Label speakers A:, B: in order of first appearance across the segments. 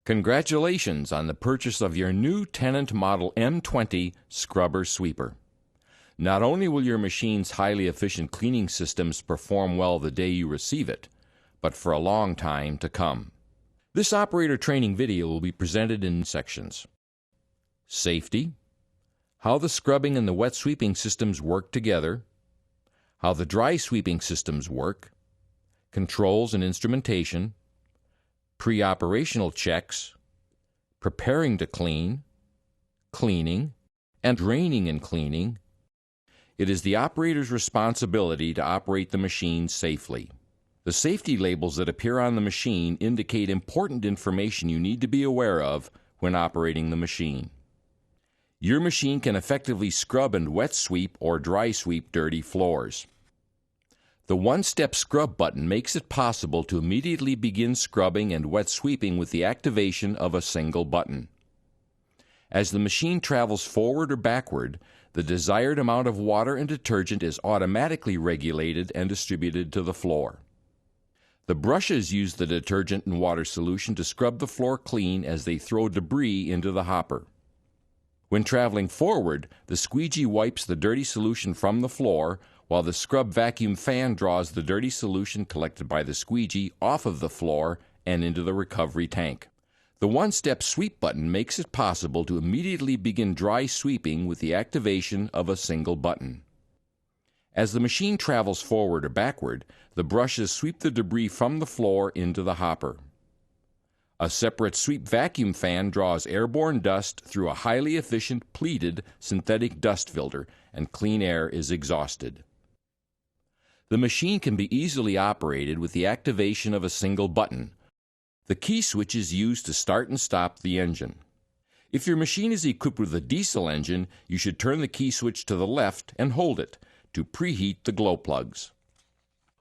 A: Congratulations on the purchase of your new Tennant Model M20 Scrubber Sweeper. Not only will your machine's highly efficient cleaning systems perform well the day you receive it, but for a long time to come. This operator training video will be presented in sections: safety, how the scrubbing and the wet sweeping systems work together, how the dry sweeping systems work, controls and instrumentation, pre-operational checks, preparing to clean, cleaning, and draining and cleaning. It is the operator's responsibility to operate the machine safely. The safety labels that appear on the machine indicate important information you need to be aware of when operating the machine. Your machine can effectively scrub and wet sweep or dry sweep dirty floors. The one-step scrub button makes it possible to immediately begin scrubbing and wet sweeping with the activation of a single button. As the machine travels forward or backward, the desired amount of water and detergent is automatically regulated and distributed to the floor. The brushes use the detergent and water solution to scrub the floor clean as they throw debris into the hopper. When traveling forward, the squeegee wipes the dirty solution from the floor, while the scrub vacuum fan draws the dirty solution collected by the squeegee off of the floor and into the recovery tank. The one-step sweep button makes it possible to immediately begin dry sweeping with the activation of a single button. As the machine travels forward or backward, the brushes sweep the debris from the floor into the hopper. A separate sweep vacuum fan draws airborne dust through a highly efficient pleated synthetic dust filter, and clean air is exhausted. The machine can be easily operated with the activation of a single button. The key switch is used to start and stop the engine. If your machine is equipped with a diesel engine, you should turn the key switch to the left and hold it to preheat the glow plugs.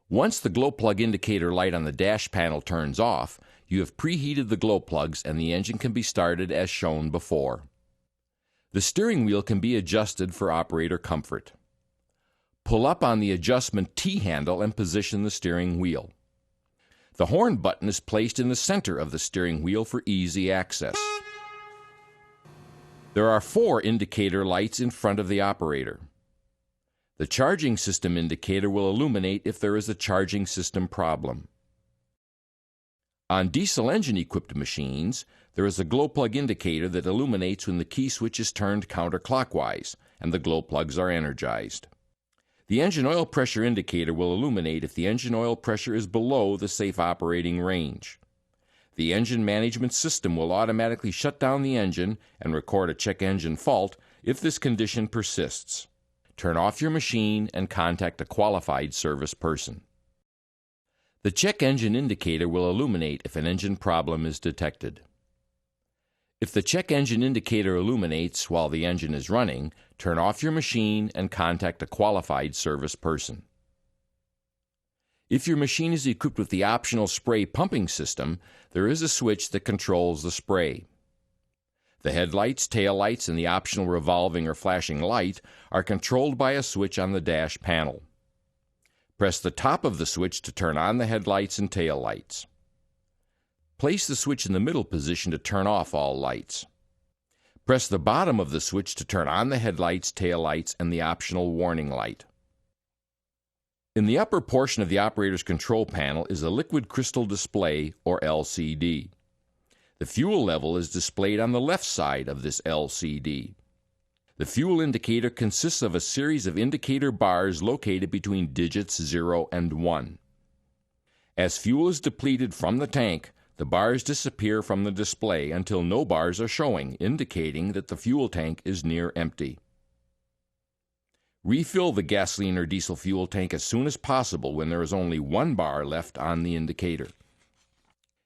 A: Once the glow plug indicator light on the dash panel turns off, you have preheated the glow plugs and the engine can be started as shown before. The steering wheel can be adjusted for operator comfort. Pull up on the adjustment T-handle and position the steering wheel. The horn button is placed in the center of the steering wheel for easy access. There are 4 indicator lights in front of the operator. The charging system indicator will illuminate if there is a charging system problem. On diesel engine-equipped machines, there is a glow plug indicator that illuminates when the key switch is turned counterclockwise and the glow plugs are energized. The engine oil pressure indicator will illuminate if the engine oil pressure is below the safe operating range. The engine management system will automatically shut down the engine and record a check engine fault if this condition persists. Turn off your machine and contact a qualified service person. The check engine indicator will illuminate if an engine problem is detected. If the check engine indicator illuminates while the engine is running, turn off your machine and contact a qualified service person. If your machine is equipped with the optional spray pumping system, there is a switch that controls the spray. The headlights, taillights, and the optional revolving or flashing light are controlled by a switch on the dash panel. Press the top of the switch to turn on the headlights and taillights. Place the switch in the middle position to turn off all lights. Press the bottom of the switch to turn on the headlights, taillights, and the optional warning light. In the upper portion of the operator's control panel is a liquid crystal display, or LCD. The fuel level is displayed on the left side of this LCD. The fuel indicator consists of a series of indicator bars located between digits 0 and 1. As fuel is depleted from the tank, the bars disappear from the display until no bars are showing, indicating that the fuel tank is near empty. Refill the gasoline or diesel fuel tank as soon as possible when there is only 1 bar left on the indicator.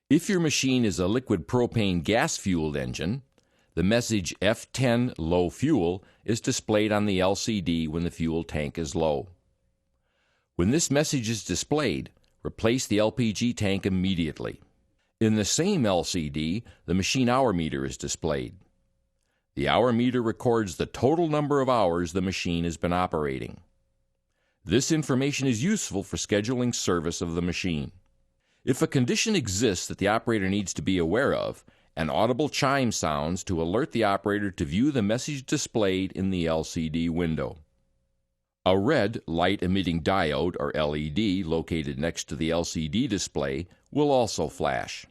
A: If your machine is a liquid propane gas-fueled engine, the message F10 low fuel is displayed on the LCD when the fuel tank is low. When this message is displayed, replace the LPG tank immediately. In the same LCD, the machine hour meter is displayed. The hour meter records the total number of hours the machine has been operating. This information is useful for scheduling service of the machine. If a condition exists that the operator needs to be aware of, An audible chime sounds to alert the operator to view the message displayed in the LCD window. A red light-emitting diode, or LED, located next to the LCD display will also flash.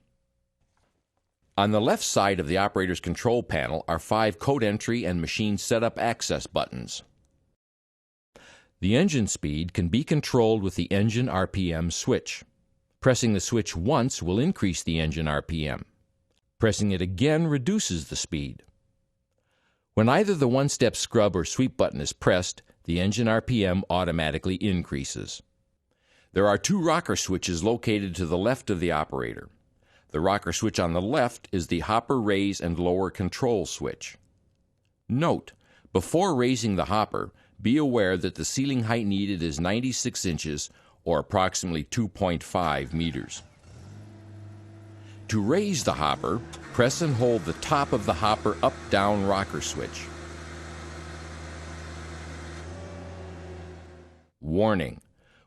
A: On the left side of the operator's control panel are 5 code entry and machine setup access buttons. The engine speed can be controlled with the engine RPM switch. Pressing the switch once will increase the engine RPM. Pressing it again reduces the speed. When either the one-step scrub or sweep button is pressed, the engine RPM automatically increases. There are 2 rocker switches located to the left of the operator. The rocker switch on the left is the hopper raise and lower control switch. Note, before raising the hopper, be aware that the ceiling height needed is 96 inches or approximately 2.5 meters. To raise the hopper, press and hold the top of the hopper up-down rocker switch. Warning: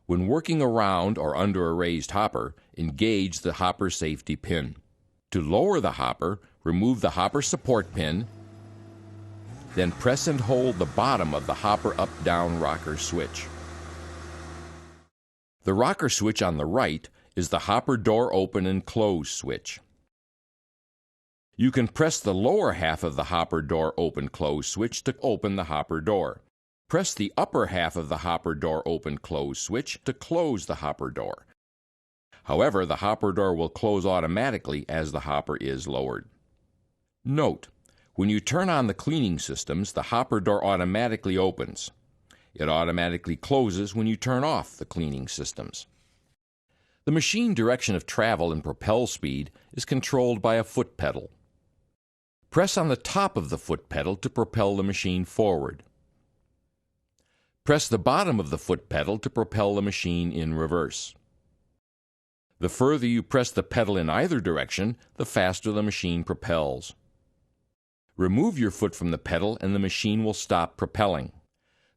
A: when working around or under a raised hopper, engage the hopper safety pin. To lower the hopper, remove the hopper support pin, then press and hold the bottom of the hopper up-down rocker switch. The rocker switch on the right is the hopper door open and close switch. You can press the lower half of the hopper door open-close switch to open the hopper door. Press the upper half of the hopper door open-close switch to close the hopper door. However, the hopper door will close automatically as the hopper is lowered. Note: when you turn on the cleaning systems, the hopper door automatically opens. It automatically closes when you turn off the cleaning systems. The machine direction of travel and propel speed is controlled by a foot pedal. Press on the top of the foot pedal to propel the machine forward. Press the bottom of the foot pedal to propel the machine in reverse. The further you press the pedal in either direction, the faster the machine propels. Remove your foot from the pedal and the machine will stop propelling.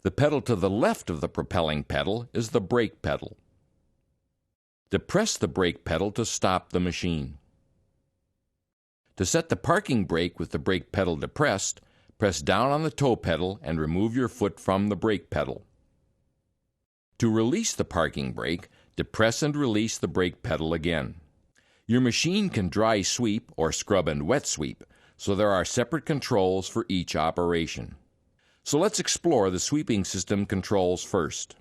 A: The pedal to the left of the propelling pedal is the brake pedal. Depress the brake pedal to stop the machine. To set the parking brake with the brake pedal depressed, press down on the toe pedal and remove your foot from the brake pedal. To release the parking brake, depress and release the brake pedal again. Your machine can dry sweep or scrub and wet sweep, so there are separate controls for each operation. So let's explore the sweeping system controls first.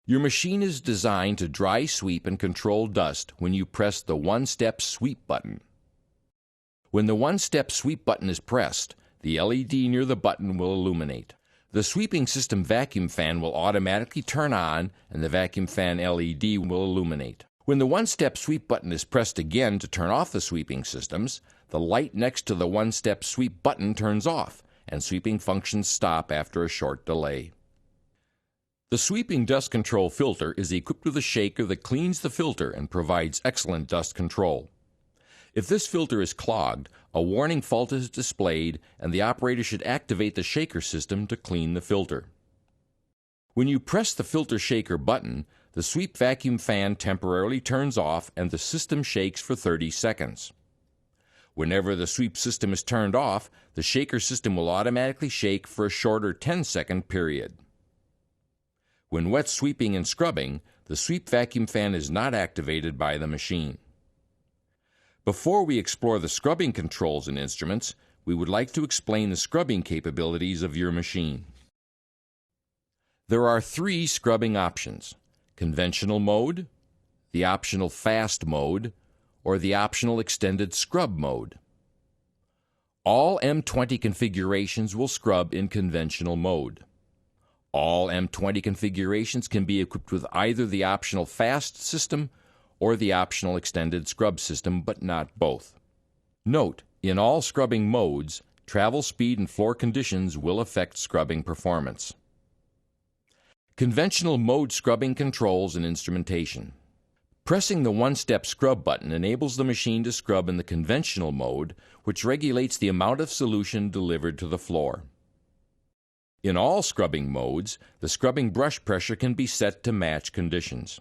A: Your machine is designed to dry sweep and control dust when you press the one-step sweep button. When the one-step sweep button is pressed, the LED near the button will illuminate. The sweeping system vacuum fan will automatically turn on and the vacuum fan LED will illuminate. When the one-step sweep button is pressed again to turn off the sweeping systems, the light next to the one-step sweep button turns off and sweeping functions stop after a short delay. The sweeping dust control filter is equipped with a shaker that cleans the filter and provides excellent dust control. If this filter is clogged, a warning fault is displayed and the operator should activate the shaker system to clean the filter. When you press the filter shaker button, the sweep vacuum fan temporarily turns off and the system shakes for 30 seconds. Whenever the sweep system is turned off, the shaker system will automatically shake for a shorter 10-second period. When wet sweeping and scrubbing, the sweep vacuum fan is not activated by the machine. Before we explore the scrubbing controls and instruments, we would like to explain the scrubbing capabilities of your machine. There are 3 scrubbing options: conventional mode, the optional fast mode, or the optional extended scrub mode. All M20 configurations will scrub in conventional mode. All M20 configurations can be equipped with either the optional fast system or the optional extended scrub system, but not both. Note, in all scrubbing modes, travel speed and floor conditions will affect scrubbing performance. Conventional mode scrubbing controls and instrumentation. Pressing the one-step scrub button enables the machine to scrub in the conventional mode, which regulates the amount of solution delivered to the floor. In all scrubbing modes, the scrubbing brush pressure can be set to match conditions.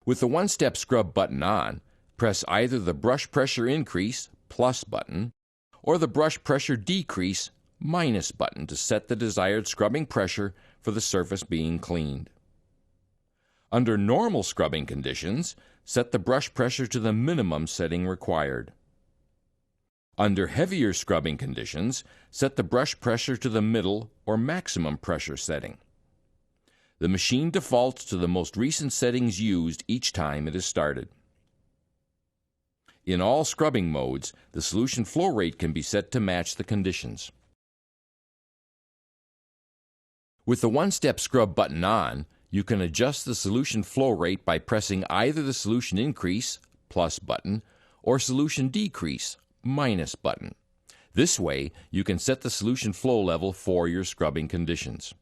A: With the one-step scrub button on, press either the brush pressure increase, plus button, or the brush pressure decrease minus button to set the desired scrubbing pressure for the surface being cleaned. Under normal scrubbing conditions, set the brush pressure to the minimum setting required. Under heavier scrubbing conditions, set the brush pressure to the middle or maximum pressure setting. The machine defaults to the most recent settings used each time it is started. In all scrubbing modes, the solution flow rate can be set to match the conditions. With the one-step scrub button on, you can adjust the solution flow rate by pressing either the solution increase plus button or solution decrease minus button. This way, you can set the solution flow level for your scrubbing conditions.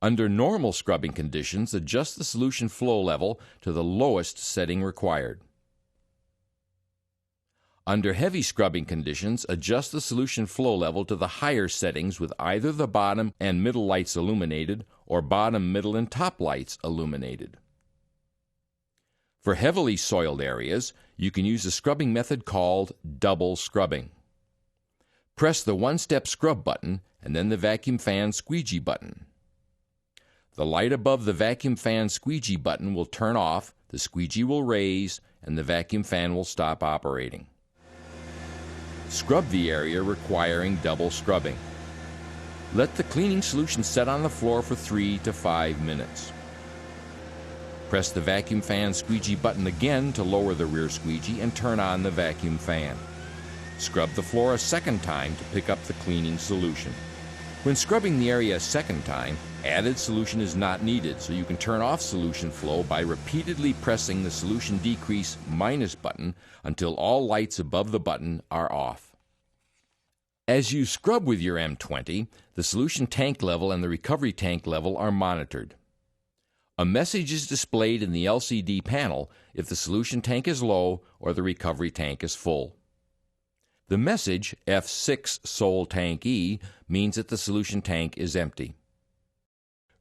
A: Under normal scrubbing conditions, adjust the solution flow level to the lowest setting required. Under heavy scrubbing conditions, adjust the solution flow level to the higher settings with either the bottom and middle lights illuminated or bottom, middle, and top lights illuminated. For heavily soiled areas, you can use a scrubbing method called double scrubbing. Press the one-step scrub button and then the vacuum fan squeegee button. The light above the vacuum fan squeegee button will turn off, the squeegee will raise, and the vacuum fan will stop operating. Scrub the area requiring double scrubbing. Let the cleaning solution set on the floor for 3 to 5 minutes. Press the vacuum fan squeegee button again to lower the rear squeegee and turn on the vacuum fan. Scrub the floor a second time to pick up the cleaning solution. When scrubbing the area a second time, added solution is not needed, so you can turn off solution flow by repeatedly pressing the solution decrease minus button until all lights above the button are off. As you scrub with your M20, the solution tank level and the recovery tank level are monitored. A message is displayed in the LCD panel if the solution tank is low or the recovery tank is full. The message, F6 Sol Tank E, means that the solution tank is empty.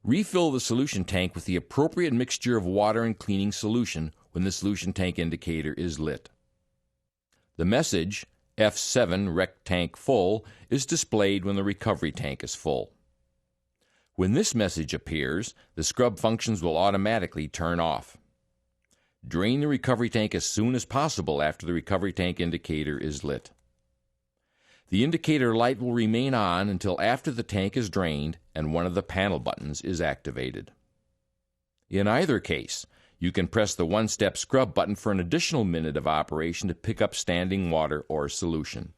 A: Refill the solution tank with the appropriate mixture of water and cleaning solution when the solution tank indicator is lit. The message, F7 Rec Tank Full, is displayed when the recovery tank is full. When this message appears, the scrub functions will automatically turn off. Drain the recovery tank as soon as possible after the recovery tank indicator is lit. The indicator light will remain on until after the tank is drained and one of the panel buttons is activated. In either case, you can press the one-step scrub button for an additional minute of operation to pick up standing water or solution.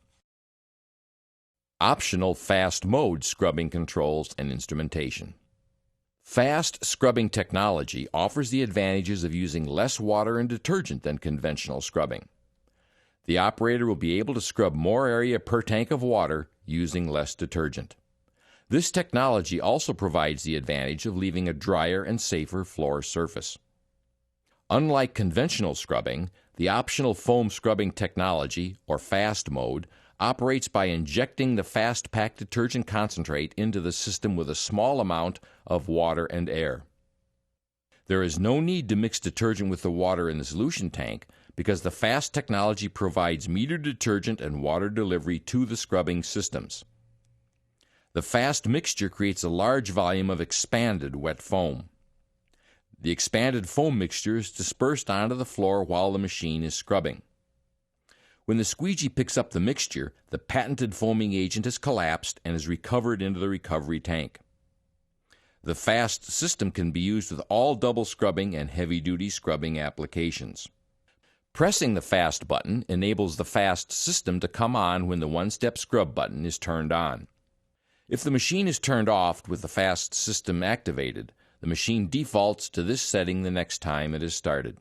A: Optional fast mode scrubbing controls and instrumentation. Fast scrubbing technology offers the advantages of using less water and detergent than conventional scrubbing. The operator will be able to scrub more area per tank of water using less detergent. This technology also provides the advantage of leaving a drier and safer floor surface. Unlike conventional scrubbing, the optional foam scrubbing technology, or fast mode, operates by injecting the fast-packed detergent concentrate into the system with a small amount of water and air. There is no need to mix detergent with the water in the solution tank because the fast technology provides metered detergent and water delivery to the scrubbing systems. The fast mixture creates a large volume of expanded wet foam. The expanded foam mixture is dispersed onto the floor while the machine is scrubbing. When the squeegee picks up the mixture, the patented foaming agent is collapsed and is recovered into the recovery tank. The fast system can be used with all double scrubbing and heavy-duty scrubbing applications. Pressing the fast button enables the fast system to come on when the one-step scrub button is turned on. If the machine is turned off with the fast system activated, the machine defaults to this setting the next time it is started.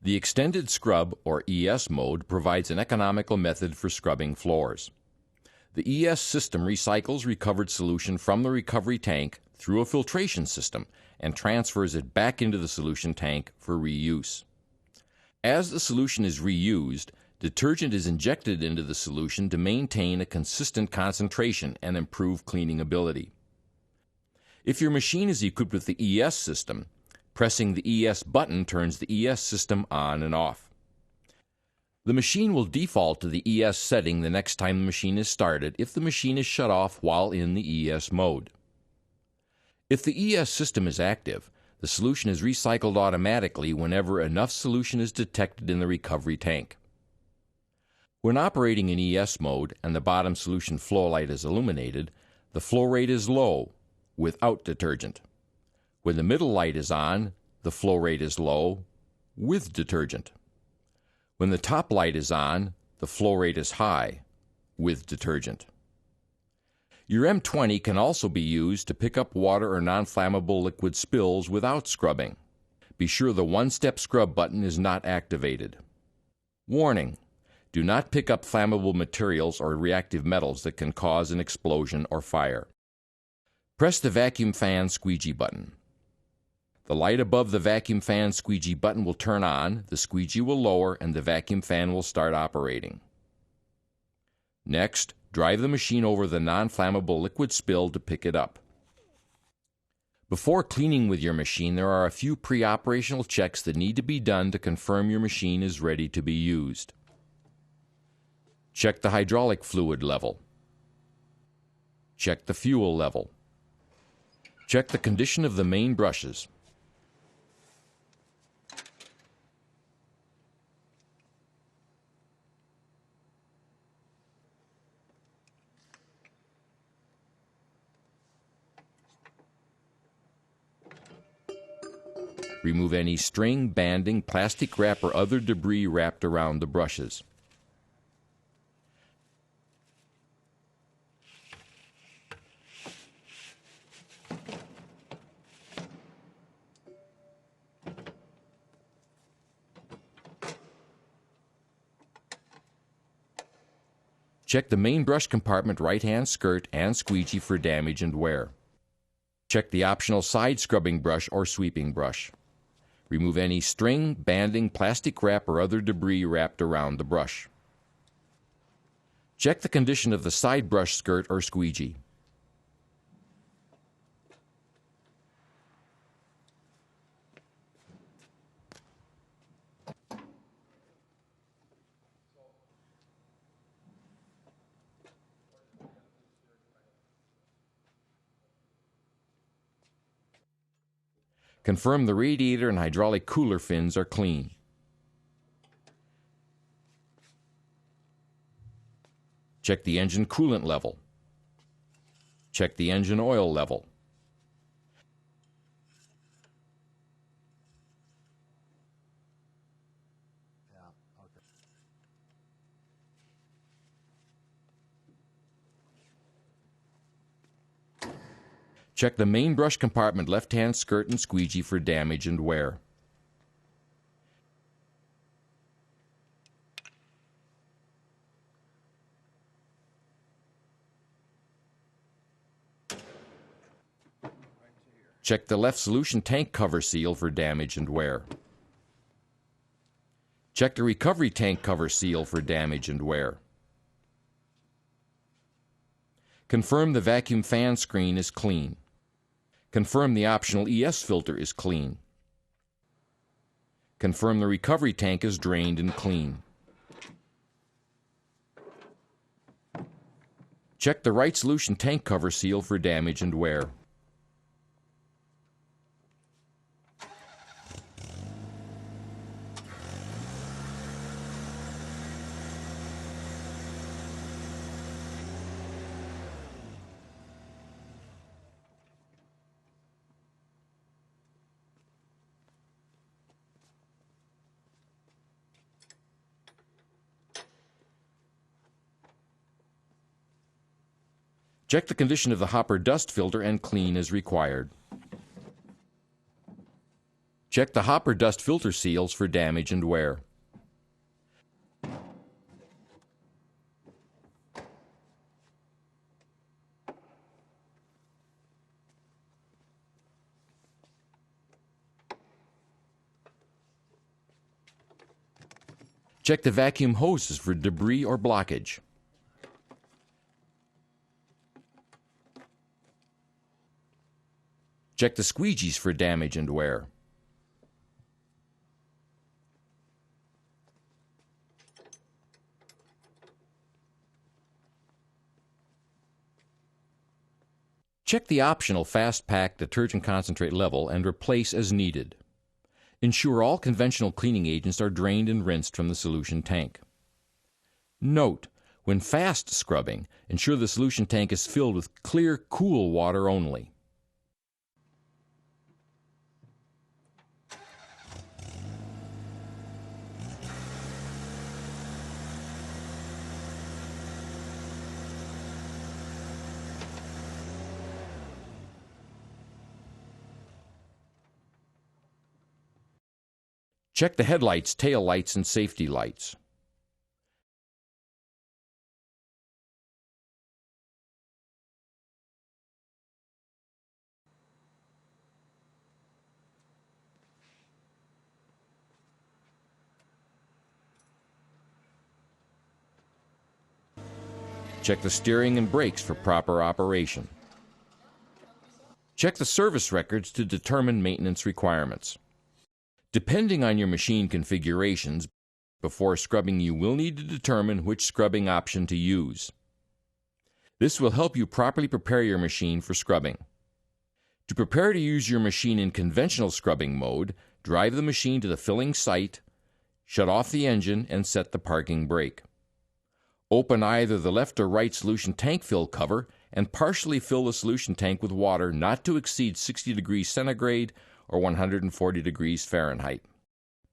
A: The extended scrub, or ES mode, provides an economical method for scrubbing floors. The ES system recycles recovered solution from the recovery tank through a filtration system and transfers it back into the solution tank for reuse. As the solution is reused, detergent is injected into the solution to maintain a consistent concentration and improve cleaning ability. If your machine is equipped with the ES system, pressing the ES button turns the ES system on and off. The machine will default to the ES setting the next time the machine is started if the machine is shut off while in the ES mode. If the ES system is active, the solution is recycled automatically whenever enough solution is detected in the recovery tank. When operating in ES mode and the bottom solution flow light is illuminated, the flow rate is low, without detergent. When the middle light is on, the flow rate is low, with detergent. When the top light is on, the flow rate is high, with detergent. Your M20 can also be used to pick up water or non-flammable liquid spills without scrubbing. Be sure the one-step scrub button is not activated. Warning: do not pick up flammable materials or reactive metals that can cause an explosion or fire. Press the vacuum fan squeegee button. The light above the vacuum fan squeegee button will turn on, the squeegee will lower, and the vacuum fan will start operating. Next, drive the machine over the non-flammable liquid spill to pick it up. Before cleaning with your machine, there are a few pre-operational checks that need to be done to confirm your machine is ready to be used. Check the hydraulic fluid level. Check the fuel level. Check the condition of the main brushes. Remove any string, banding, plastic wrap, or other debris wrapped around the brushes. Check the main brush compartment right-hand skirt and squeegee for damage and wear. Check the optional side scrubbing brush or sweeping brush. Remove any string, banding, plastic wrap, or other debris wrapped around the brush. Check the condition of the side brush skirt or squeegee. Confirm the radiator and hydraulic cooler fins are clean. Check the engine coolant level. Check the engine oil level. Check the main brush compartment left-hand skirt and squeegee for damage and wear. Check the left solution tank cover seal for damage and wear. Check the recovery tank cover seal for damage and wear. Confirm the vacuum fan screen is clean. Confirm the optional ES filter is clean. Confirm the recovery tank is drained and clean. Check the right solution tank cover seal for damage and wear. Check the condition of the hopper dust filter and clean as required. Check the hopper dust filter seals for damage and wear. Check the vacuum hoses for debris or blockage. Check the squeegees for damage and wear. Check the optional Fast Pack detergent concentrate level and replace as needed. Ensure all conventional cleaning agents are drained and rinsed from the solution tank. Note: when fast scrubbing, ensure the solution tank is filled with clear, cool water only. Check the headlights, tail lights, and safety lights. Check the steering and brakes for proper operation. Check the service records to determine maintenance requirements. Depending on your machine configurations, before scrubbing you will need to determine which scrubbing option to use. This will help you properly prepare your machine for scrubbing. To prepare to use your machine in conventional scrubbing mode, drive the machine to the filling site, shut off the engine, and set the parking brake. Open either the left or right solution tank fill cover and partially fill the solution tank with water not to exceed 60 degrees centigrade or 140 degrees Fahrenheit.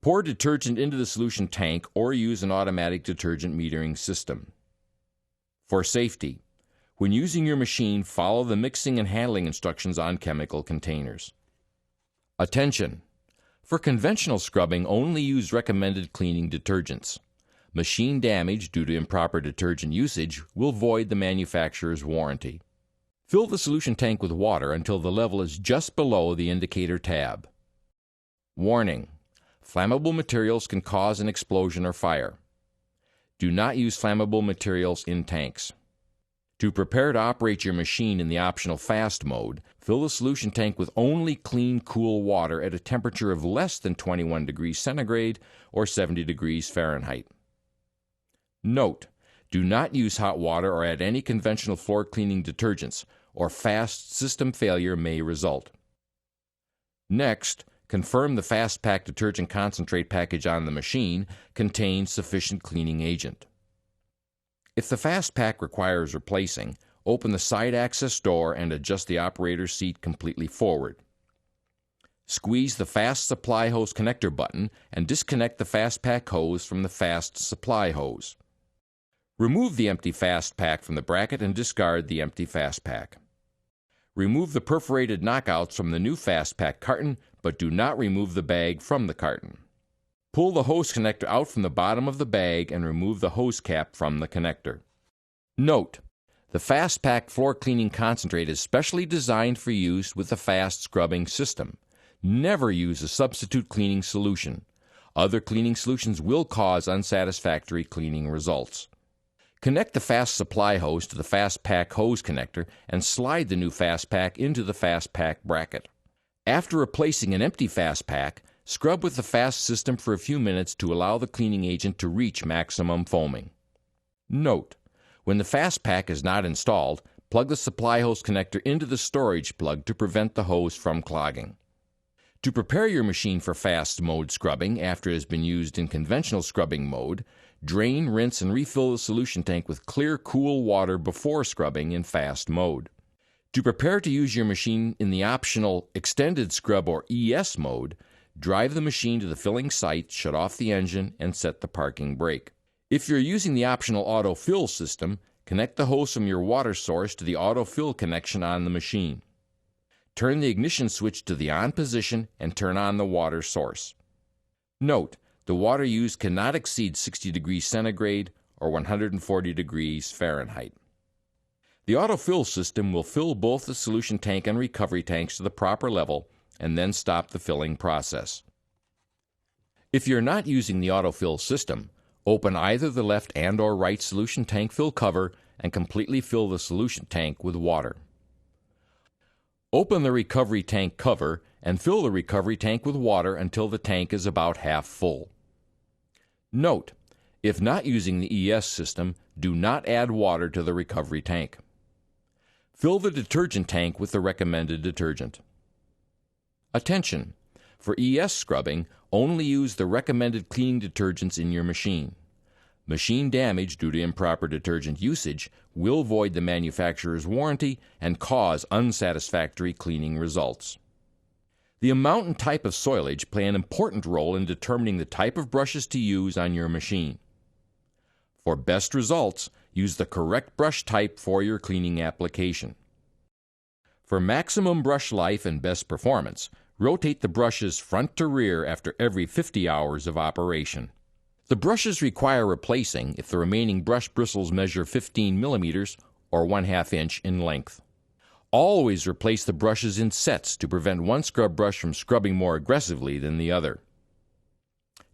A: Pour detergent into the solution tank or use an automatic detergent metering system. For safety, when using your machine, follow the mixing and handling instructions on chemical containers. Attention! For conventional scrubbing, only use recommended cleaning detergents. Machine damage due to improper detergent usage will void the manufacturer's warranty. Fill the solution tank with water until the level is just below the indicator tab. Warning: flammable materials can cause an explosion or fire. Do not use flammable materials in tanks. To prepare to operate your machine in the optional fast mode, fill the solution tank with only clean, cool water at a temperature of less than 21 degrees centigrade or 70 degrees Fahrenheit. Note: do not use hot water or add any conventional floor cleaning detergents, or fast system failure may result. Next, confirm the Fast Pack detergent concentrate package on the machine contains sufficient cleaning agent. If the Fast Pack requires replacing, open the side access door and adjust the operator's seat completely forward. Squeeze the Fast Supply Hose connector button and disconnect the Fast Pack hose from the Fast Supply hose. Remove the empty Fast Pack from the bracket and discard the empty Fast Pack. Remove the perforated knockouts from the new Fast Pack carton, but do not remove the bag from the carton. Pull the hose connector out from the bottom of the bag and remove the hose cap from the connector. Note: the Fast Pack floor cleaning concentrate is specially designed for use with the fast scrubbing system. Never use a substitute cleaning solution. Other cleaning solutions will cause unsatisfactory cleaning results. Connect the Fast Supply hose to the Fast Pack hose connector and slide the new Fast Pack into the Fast Pack bracket. After replacing an empty Fast Pack, scrub with the Fast system for a few minutes to allow the cleaning agent to reach maximum foaming. Note: when the Fast Pack is not installed, plug the supply hose connector into the storage plug to prevent the hose from clogging. To prepare your machine for fast mode scrubbing after it has been used in conventional scrubbing mode, drain, rinse, and refill the solution tank with clear, cool water before scrubbing in fast mode. To prepare to use your machine in the optional Extended Scrub or ES mode, drive the machine to the filling site, shut off the engine, and set the parking brake. If you're using the optional autofill system, connect the hose from your water source to the autofill connection on the machine. Turn the ignition switch to the on position and turn on the water source. Note: the water used cannot exceed 60 degrees centigrade or 140 degrees Fahrenheit. The autofill system will fill both the solution tank and recovery tanks to the proper level and then stop the filling process. If you're not using the autofill system, open either the left and or right solution tank fill cover and completely fill the solution tank with water. Open the recovery tank cover and fill the recovery tank with water until the tank is about half full. Note: if not using the ES system, do not add water to the recovery tank. Fill the detergent tank with the recommended detergent. Attention! For ES scrubbing, only use the recommended cleaning detergents in your machine. Machine damage due to improper detergent usage will void the manufacturer's warranty and cause unsatisfactory cleaning results. The amount and type of soilage play an important role in determining the type of brushes to use on your machine. For best results, use the correct brush type for your cleaning application. For maximum brush life and best performance, rotate the brushes front to rear after every 50 hours of operation. The brushes require replacing if the remaining brush bristles measure 15 millimeters or 1/2 inch in length. Always replace the brushes in sets to prevent one scrub brush from scrubbing more aggressively than the other.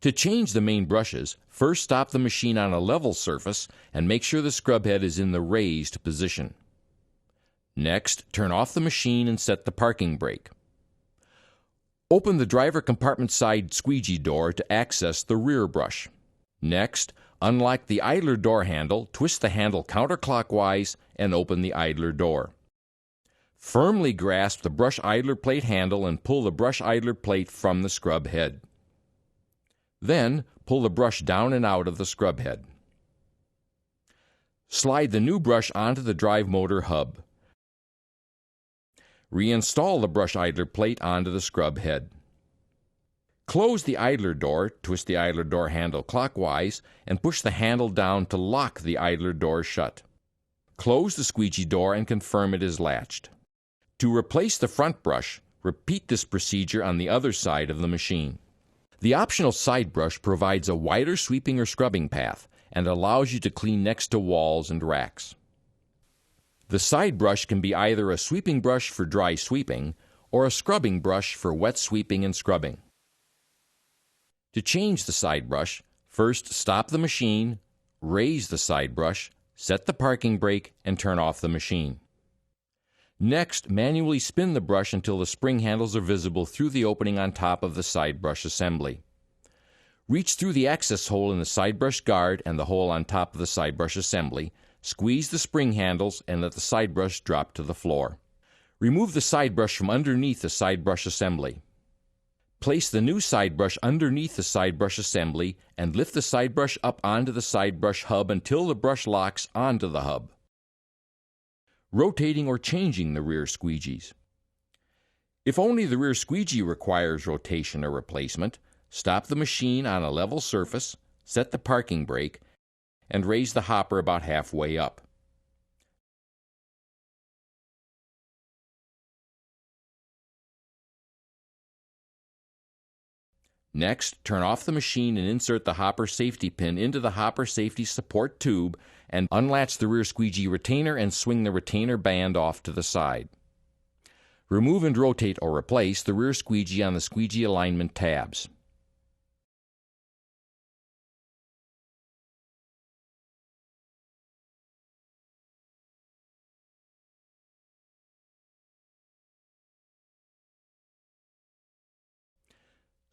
A: To change the main brushes, first stop the machine on a level surface and make sure the scrub head is in the raised position. Next, turn off the machine and set the parking brake. Open the driver compartment side squeegee door to access the rear brush. Next, unlock the idler door handle, twist the handle counterclockwise, and open the idler door. Firmly grasp the brush idler plate handle and pull the brush idler plate from the scrub head. Then, pull the brush down and out of the scrub head. Slide the new brush onto the drive motor hub. Reinstall the brush idler plate onto the scrub head. Close the idler door, twist the idler door handle clockwise, and push the handle down to lock the idler door shut. Close the squeegee door and confirm it is latched. To replace the front brush, repeat this procedure on the other side of the machine. The optional side brush provides a wider sweeping or scrubbing path and allows you to clean next to walls and racks. The side brush can be either a sweeping brush for dry sweeping or a scrubbing brush for wet sweeping and scrubbing. To change the side brush, first stop the machine, raise the side brush, set the parking brake, and turn off the machine. Next, manually spin the brush until the spring handles are visible through the opening on top of the side brush assembly. Reach through the access hole in the side brush guard and the hole on top of the side brush assembly, squeeze the spring handles, and let the side brush drop to the floor. Remove the side brush from underneath the side brush assembly. Place the new side brush underneath the side brush assembly and lift the side brush up onto the side brush hub until the brush locks onto the hub. Rotating or changing the rear squeegees. If only the rear squeegee requires rotation or replacement, stop the machine on a level surface, set the parking brake, and raise the hopper about halfway up. Next, turn off the machine and insert the hopper safety pin into the hopper safety support tube and unlatch the rear squeegee retainer and swing the retainer band off to the side. Remove and rotate or replace the rear squeegee on the squeegee alignment tabs.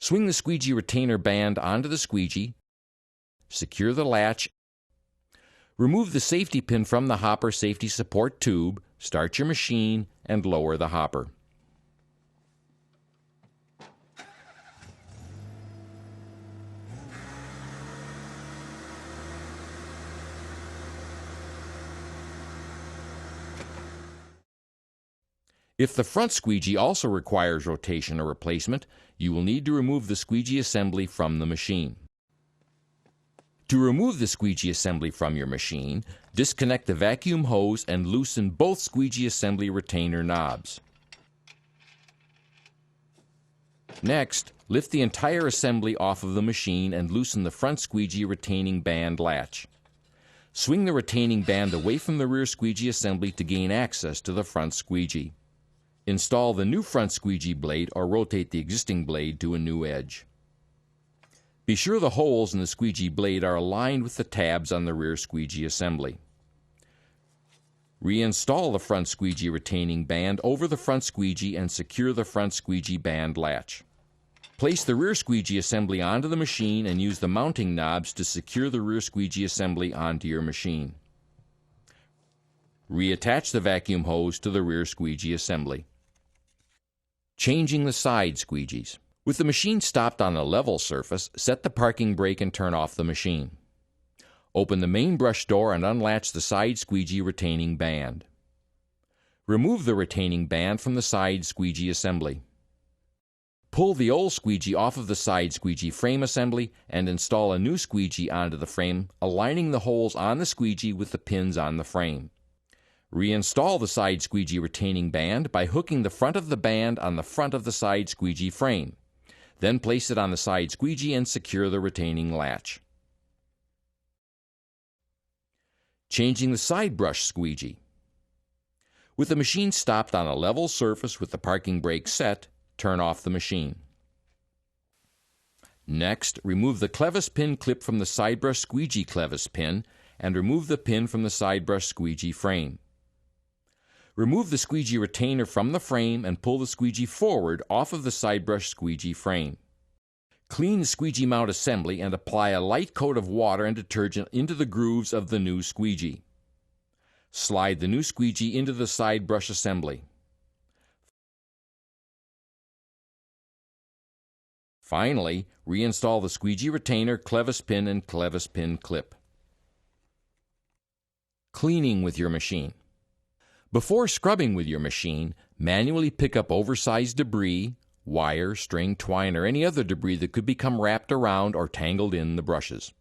A: Swing the squeegee retainer band onto the squeegee, secure the latch, remove the safety pin from the hopper safety support tube, start your machine, and lower the hopper. If the front squeegee also requires rotation or replacement, you will need to remove the squeegee assembly from the machine. To remove the squeegee assembly from your machine, disconnect the vacuum hose and loosen both squeegee assembly retainer knobs. Next, lift the entire assembly off of the machine and loosen the front squeegee retaining band latch. Swing the retaining band away from the rear squeegee assembly to gain access to the front squeegee. Install the new front squeegee blade or rotate the existing blade to a new edge. Be sure the holes in the squeegee blade are aligned with the tabs on the rear squeegee assembly. Reinstall the front squeegee retaining band over the front squeegee and secure the front squeegee band latch. Place the rear squeegee assembly onto the machine and use the mounting knobs to secure the rear squeegee assembly onto your machine. Reattach the vacuum hose to the rear squeegee assembly. Changing the side squeegees. With the machine stopped on a level surface, set the parking brake and turn off the machine. Open the main brush door and unlatch the side squeegee retaining band. Remove the retaining band from the side squeegee assembly. Pull the old squeegee off of the side squeegee frame assembly and install a new squeegee onto the frame, aligning the holes on the squeegee with the pins on the frame. Reinstall the side squeegee retaining band by hooking the front of the band on the front of the side squeegee frame. Then place it on the side squeegee and secure the retaining latch. Changing the side brush squeegee. With the machine stopped on a level surface with the parking brake set, turn off the machine. Next, remove the clevis pin clip from the side brush squeegee clevis pin and remove the pin from the side brush squeegee frame. Remove the squeegee retainer from the frame and pull the squeegee forward off of the side brush squeegee frame. Clean the squeegee mount assembly and apply a light coat of water and detergent into the grooves of the new squeegee. Slide the new squeegee into the side brush assembly. Finally, reinstall the squeegee retainer, clevis pin, and clevis pin clip. Cleaning with your machine. Before scrubbing with your machine, manually pick up oversized debris, wire, string, twine, or any other debris that could become wrapped around or tangled in the brushes.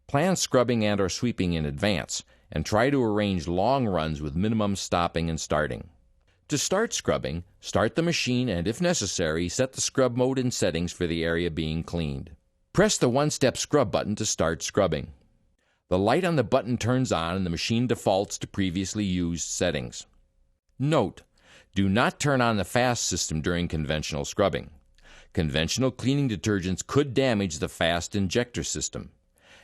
A: Plan scrubbing and or sweeping in advance, and try to arrange long runs with minimum stopping and starting. To start scrubbing, start the machine and, if necessary, set the scrub mode and settings for the area being cleaned. Press the one-step scrub button to start scrubbing. The light on the button turns on and the machine defaults to previously used settings. Note: do not turn on the fast system during conventional scrubbing. Conventional cleaning detergents could damage the fast injector system.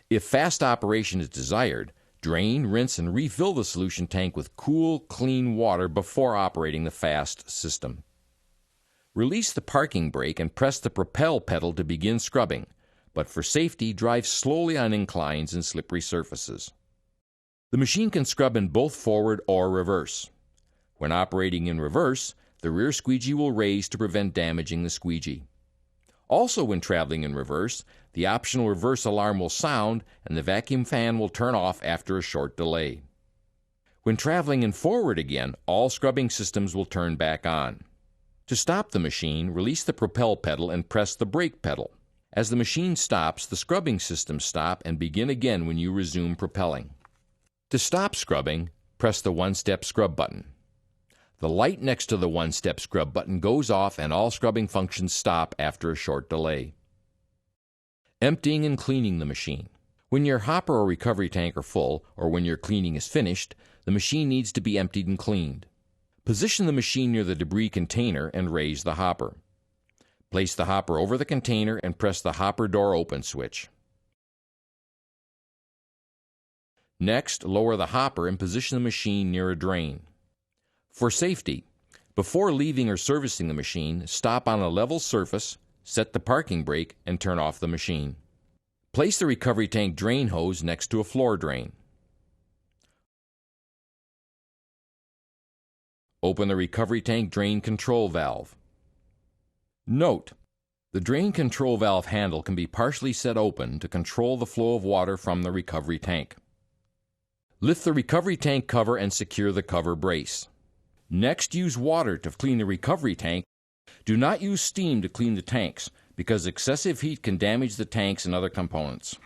A: If fast operation is desired, drain, rinse, and refill the solution tank with cool, clean water before operating the fast system. Release the parking brake and press the propel pedal to begin scrubbing, but for safety, drive slowly on inclines and slippery surfaces. The machine can scrub in both forward or reverse. When operating in reverse, the rear squeegee will raise to prevent damaging the squeegee. Also, when traveling in reverse, the optional reverse alarm will sound and the vacuum fan will turn off after a short delay. When traveling in forward again, all scrubbing systems will turn back on. To stop the machine, release the propel pedal and press the brake pedal. As the machine stops, the scrubbing systems stop and begin again when you resume propelling. To stop scrubbing, press the one-step scrub button. The light next to the one-step scrub button goes off and all scrubbing functions stop after a short delay. Emptying and cleaning the machine. When your hopper or recovery tank are full, or when your cleaning is finished, the machine needs to be emptied and cleaned. Position the machine near the debris container and raise the hopper. Place the hopper over the container and press the hopper door open switch. Next, lower the hopper and position the machine near a drain. For safety, before leaving or servicing the machine, stop on a level surface, set the parking brake, and turn off the machine. Place the recovery tank drain hose next to a floor drain. Open the recovery tank drain control valve. Note: the drain control valve handle can be partially set open to control the flow of water from the recovery tank. Lift the recovery tank cover and secure the cover brace. Next, use water to clean the recovery tank. Do not use steam to clean the tanks, because excessive heat can damage the tanks and other components.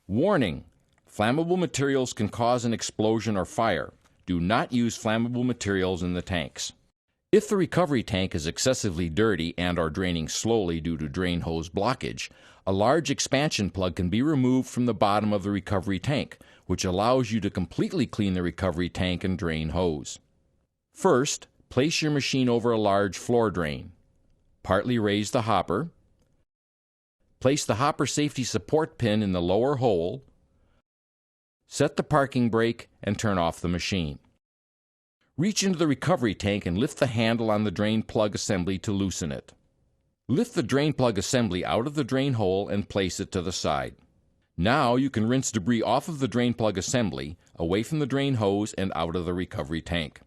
A: Warning: flammable materials can cause an explosion or fire. Do not use flammable materials in the tanks. If the recovery tank is excessively dirty and are draining slowly due to drain hose blockage, a large expansion plug can be removed from the bottom of the recovery tank, which allows you to completely clean the recovery tank and drain hose. First, place your machine over a large floor drain. Partly raise the hopper. Place the hopper safety support pin in the lower hole. Set the parking brake and turn off the machine. Reach into the recovery tank and lift the handle on the drain plug assembly to loosen it. Lift the drain plug assembly out of the drain hole and place it to the side. Now you can rinse debris off of the drain plug assembly, away from the drain hose and out of the recovery tank.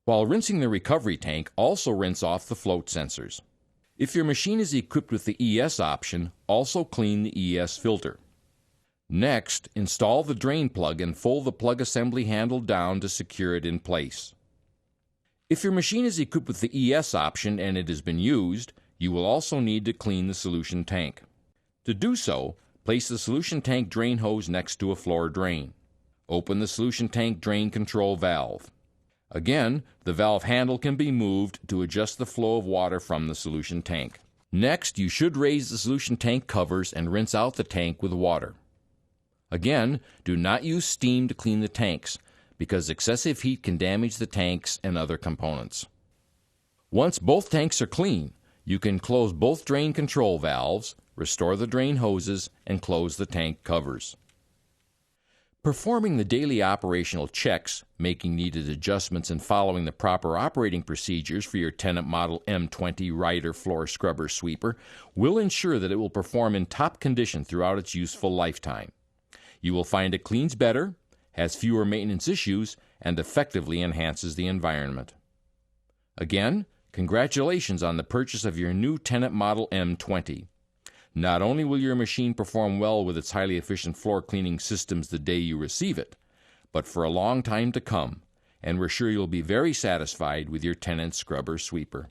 A: While rinsing the recovery tank, also rinse off the float sensors. If your machine is equipped with the ES option, also clean the ES filter. Next, install the drain plug and fold the plug assembly handle down to secure it in place. If your machine is equipped with the ES option and it has been used, you will also need to clean the solution tank. To do so, place the solution tank drain hose next to a floor drain. Open the solution tank drain control valve. Again, the valve handle can be moved to adjust the flow of water from the solution tank. Next, you should raise the solution tank covers and rinse out the tank with water. Again, do not use steam to clean the tanks, because excessive heat can damage the tanks and other components. Once both tanks are clean, you can close both drain control valves, restore the drain hoses, and close the tank covers. Performing the daily operational checks, making needed adjustments, and following the proper operating procedures for your Tennant Model M20 Rider Floor Scrubber Sweeper will ensure that it will perform in top condition throughout its useful lifetime. You will find it cleans better, has fewer maintenance issues, and effectively enhances the environment. Again, congratulations on the purchase of your new Tennant Model M20. Not only will your machine perform well with its highly efficient floor cleaning systems the day you receive it, but for a long time to come, and we're sure you'll be very satisfied with your Tennant Scrubber Sweeper.